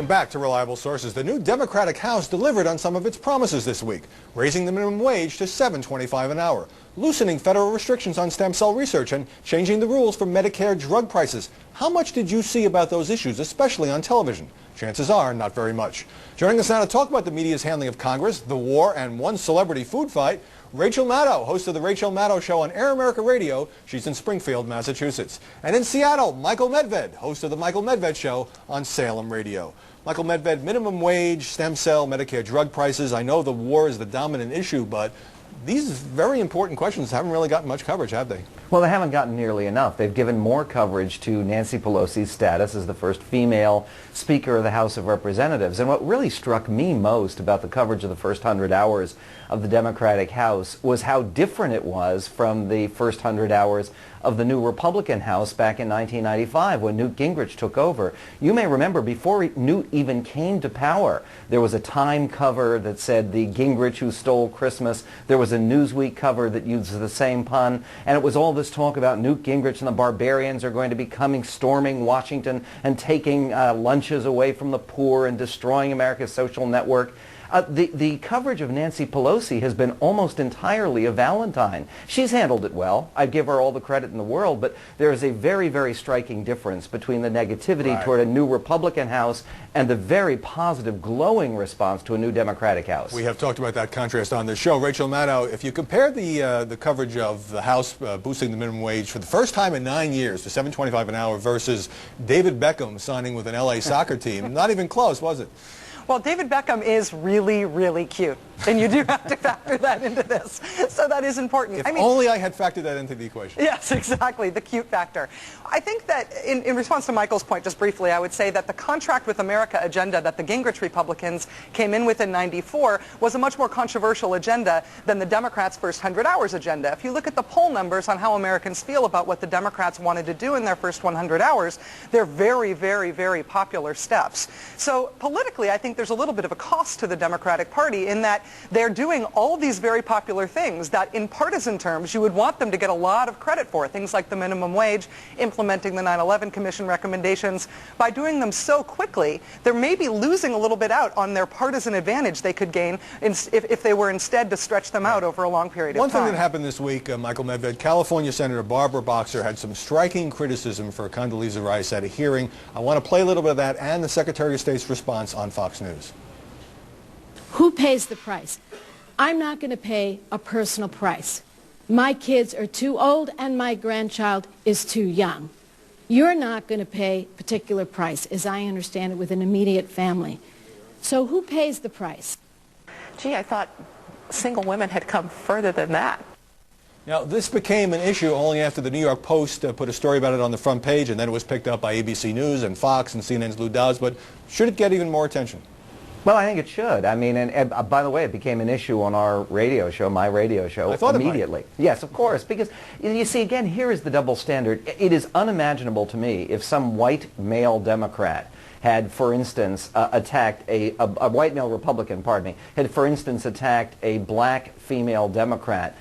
back to Reliable Sources. The new Democratic House delivered on some of its promises this week, raising the minimum wage to $7.25 an hour, loosening federal restrictions on stem cell research, and changing the rules for Medicare drug prices. How much did you see about those issues, especially on television? Chances are, not very much. Joining us now to talk about the media's handling of Congress, the war, and one celebrity food fight, Rachel Maddow, host of The Rachel Maddow Show on Air America Radio. She's in Springfield, Massachusetts. And in Seattle, Michael Medved, host of The Michael Medved Show on Salem Radio. Michael Medved, minimum wage, stem cell, Medicare drug prices. I know the war is the dominant issue, but these very important questions haven't really gotten much coverage, have they? Well, they haven't gotten nearly enough. They've given more coverage to Nancy Pelosi's status as the first female Speaker of the House of Representatives. And what really struck me most about the coverage of the first 100 hours of the Democratic House was how different it was from the first 100 hours of the new Republican House back in 1995 when Newt Gingrich took over. You may remember before Newt even came to power, there was a Time cover that said the Gingrich who stole Christmas. There was a Newsweek cover that used the same pun. And it was all this talk about Newt Gingrich and the barbarians are going to be coming storming Washington and taking lunches away from the poor and destroying America's social network. The coverage of Nancy Pelosi has been almost entirely a Valentine. She's handled it well. I give her all the credit in the world, but there is a very, very striking difference between the negativity toward a new Republican House and the very positive, glowing response to a new Democratic House. We have talked about that contrast on this show. Rachel Maddow, if you compare the coverage of the House boosting the minimum wage for the first time in 9 years to $7.25 an hour versus David Beckham signing with an LA soccer team, not even close, was it? Well, David Beckham is really, really cute, and you do have to factor that into this. So that is important. If only I had factored that into the equation. Yes, exactly, the cute factor. I think that in response to Michael's point, just briefly, I would say that the Contract with America agenda that the Gingrich Republicans came in with in '94 was a much more controversial agenda than the Democrats' first 100 hours agenda. If you look at the poll numbers on how Americans feel about what the Democrats wanted to do in their first 100 hours, they're very, very, very popular steps. So politically, I think there's a little bit of a cost to the Democratic Party in that they're doing all these very popular things that in partisan terms you would want them to get a lot of credit for, things like the minimum wage, implementing the 9/11 Commission recommendations. By doing them so quickly, they're maybe losing a little bit out on their partisan advantage they could gain if they were instead to stretch them out over a long period of time. One thing that happened this week, Michael Medved, California Senator Barbara Boxer had some striking criticism for Condoleezza Rice at a hearing. I want to play a little bit of that and the Secretary of State's response on Fox News. Who pays the price? I'm not going to pay a personal price. My kids are too old and my grandchild is too young. You're not going to pay a particular price, as I understand it, with an immediate family. So who pays the price? Gee, I thought single women had come further than that. Now, this became an issue only after the New York Post put a story about it on the front page, and then it was picked up by ABC News and Fox and CNN's Lou Dowd. But should it get even more attention? Well, I think it should. I mean, and by the way, it became an issue on our radio show, my radio show, immediately. Yes, of course, because you see, again, here is the double standard. It is unimaginable to me if some white male Democrat had, for instance, attacked a white male Republican, pardon me, had, for instance, attacked a black female Democrat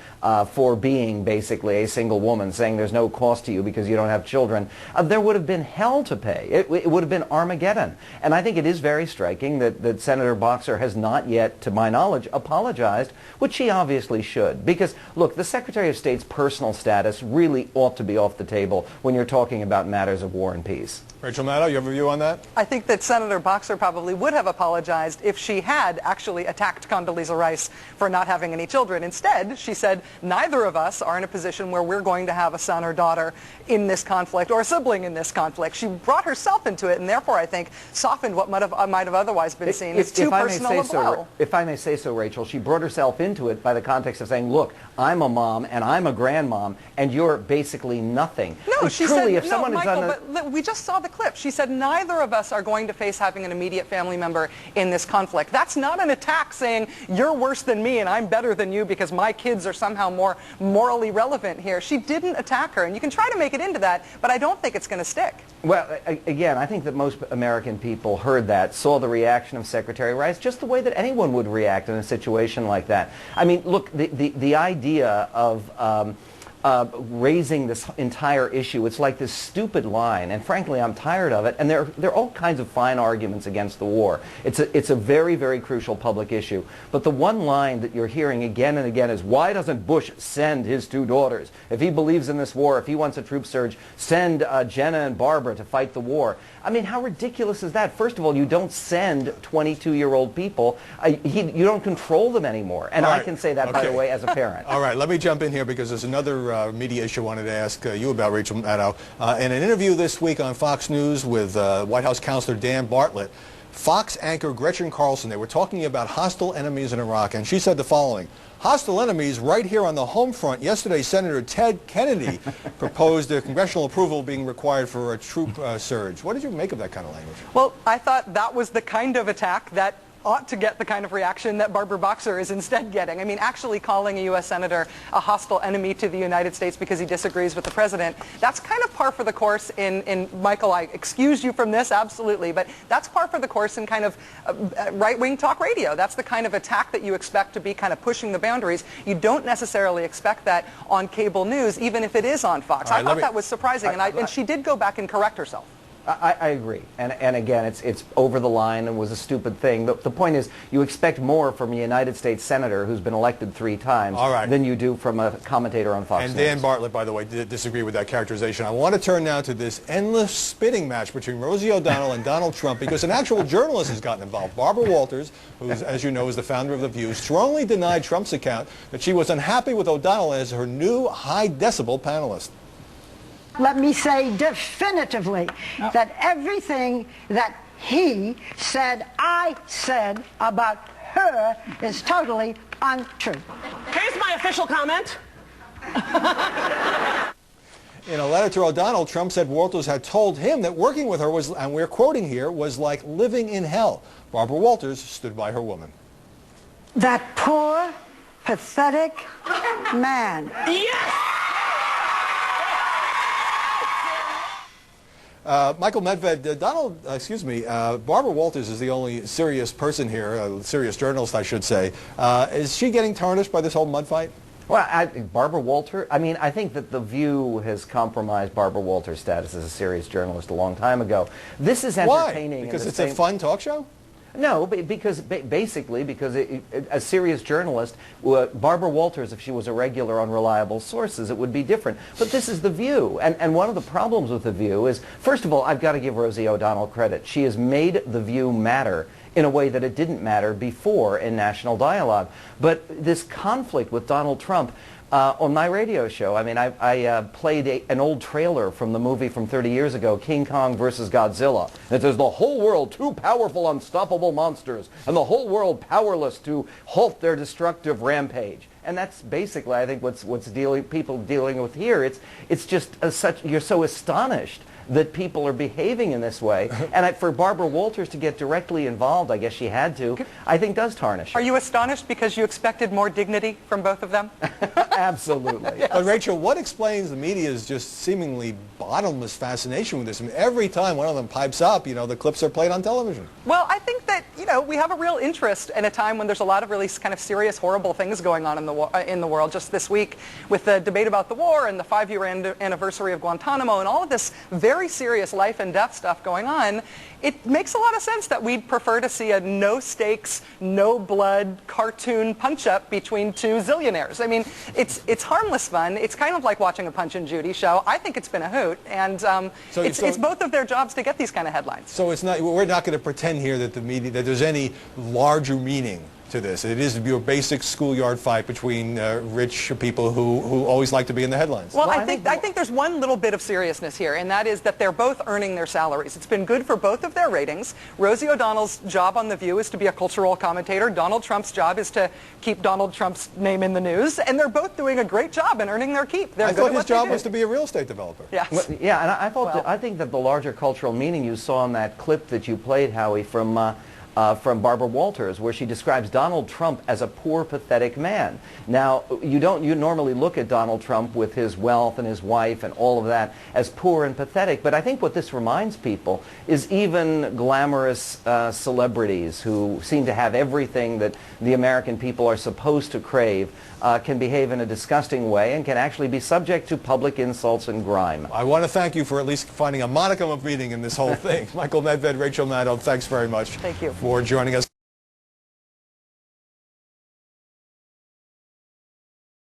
for being basically a single woman, saying there's no cost to you because you don't have children. There would have been hell to pay. It would have been Armageddon. And I think it is very striking that Senator Boxer has not yet, to my knowledge, apologized, which she obviously should. Because, look, the Secretary of State's personal status really ought to be off the table when you're talking about matters of war and peace. Rachel Maddow, you have a view on that? I think that Senator Boxer probably would have apologized if she had actually attacked Condoleezza Rice for not having any children. Instead, she said, neither of us are in a position where we're going to have a son or daughter in this conflict or a sibling in this conflict. She brought herself into it and therefore, I think, softened what might have otherwise been seen as too personal a blow. If I may say so, Rachel, she brought herself into it by the context of saying, look, I'm a mom and I'm a grandmom and you're basically nothing. No, and she truly, said, if someone no, is Michael, but we just saw the clip. She said neither of us are going to face having an immediate family member in this conflict. That's not an attack saying you're worse than me and I'm better than you because my kids are somehow more morally relevant here. She didn't attack her, and you can try to make it into that, but I don't think it's going to stick. Well, again, I think that most American people heard that, saw the reaction of Secretary Rice, just the way that anyone would react in a situation like that. I mean, look, the idea of raising this entire issue. It's like this stupid line, and frankly, I'm tired of it. And there are all kinds of fine arguments against the war. It's a very, very crucial public issue. But the one line that you're hearing again and again is, why doesn't Bush send his 2 daughters? If he believes in this war, if he wants a troop surge, send Jenna and Barbara to fight the war. I mean, how ridiculous is that? First of all, you don't send 22-year-old people. You don't control them anymore. And I can say that, by the way, as a parent. All right, let me jump in here because there's another media issue I wanted to ask you about, Rachel Maddow. In an interview this week on Fox News with White House counselor Dan Bartlett, Fox anchor Gretchen Carlson, they were talking about hostile enemies in Iraq, and she said the following: hostile enemies right here on the home front. Yesterday, Senator Ted Kennedy proposed a congressional approval being required for a troop surge. What did you make of that kind of language? Well, I thought that was the kind of attack that ought to get the kind of reaction that Barbara Boxer is instead getting. I mean, actually calling a U.S. senator a hostile enemy to the United States because he disagrees with the president, that's kind of par for the course in Michael, I excuse you from this, absolutely, but that's par for the course in kind of right-wing talk radio. That's the kind of attack that you expect to be kind of pushing the boundaries. You don't necessarily expect that on cable news, even if it is on Fox. I thought that was surprising, and she did go back and correct herself. I agree. And again, it's over the line and was a stupid thing. The point is, you expect more from a United States senator who's been elected 3 times than you do from a commentator on Fox News. And Dan Bartlett, by the way, did disagree with that characterization. I want to turn now to this endless spitting match between Rosie O'Donnell and Donald Trump because an actual journalist has gotten involved. Barbara Walters, who, as you know, is the founder of The View, strongly denied Trump's account that she was unhappy with O'Donnell as her new high-decibel panelist. Let me say definitively that everything that he said, I said about her is totally untrue. Here's my official comment. In a letter to O'Donnell, Trump said Walters had told him that working with her was, and we're quoting here, was like living in hell. Barbara Walters stood by her woman. That poor, pathetic man. Yes! Michael Medved, Barbara Walters is the only serious person here, a serious journalist, I should say. Is she getting tarnished by this whole mud fight? Well, Barbara Walters, I think that The View has compromised Barbara Walters' status as a serious journalist a long time ago. This is entertaining. Why? Because it's a fun talk show? No, because basically, because a serious journalist, Barbara Walters, if she was a regular on reliable sources, it would be different. But this is The View. And one of the problems with The View is, first of all, I've got to give Rosie O'Donnell credit. She has made The View matter in a way that it didn't matter before in national dialogue. But this conflict with Donald Trump, on my radio show, I played an old trailer from the movie from 30 years ago, King Kong versus Godzilla. And it says, the whole world, 2 powerful, unstoppable monsters, and the whole world powerless to halt their destructive rampage. And that's basically, I think, what's people dealing with here. It's just you're so astonished that people are behaving in this way. And for Barbara Walters to get directly involved, I guess she had to, I think does tarnish her. Are you astonished because you expected more dignity from both of them? Absolutely. Yes. But Rachel, what explains the media's just seemingly bottomless fascination with this? I mean, every time one of them pipes up, the clips are played on television. Well, I think that, we have a real interest in a time when there's a lot of really kind of serious, horrible things going on in the world. Just this week with the debate about the war and the 5-year anniversary of Guantanamo and all of this very serious life and death stuff going on, it makes a lot of sense that we'd prefer to see a no-stakes, no-blood cartoon punch-up between 2 zillionaires. I mean, it's harmless fun. It's kind of like watching a Punch and Judy show. I think it's been a hoot, and it's both of their jobs to get these kind of headlines. So we're not going to pretend here that that there's any larger meaning to this. It is your basic schoolyard fight between rich people who always like to be in the headlines. Well, I think there's one little bit of seriousness here, and that is that they're both earning their salaries. It's been good for both of their ratings. Rosie O'Donnell's job on The View is to be a cultural commentator. Donald Trump's job is to keep Donald Trump's name in the news, and they're both doing a great job and earning their keep. I thought his job was to be a real estate developer. Yes. Well, yeah, and I think that the larger cultural meaning you saw in that clip that you played, Howie, from Barbara Walters, where she describes Donald Trump as a poor, pathetic man. Now, you normally look at Donald Trump with his wealth and his wife and all of that as poor and pathetic, but I think what this reminds people is even glamorous celebrities who seem to have everything that the American people are supposed to crave can behave in a disgusting way and can actually be subject to public insults and grime. I want to thank you for at least finding a modicum of meaning in this whole thing. Michael Medved, Rachel Maddow, thanks very much Thank you. for joining us.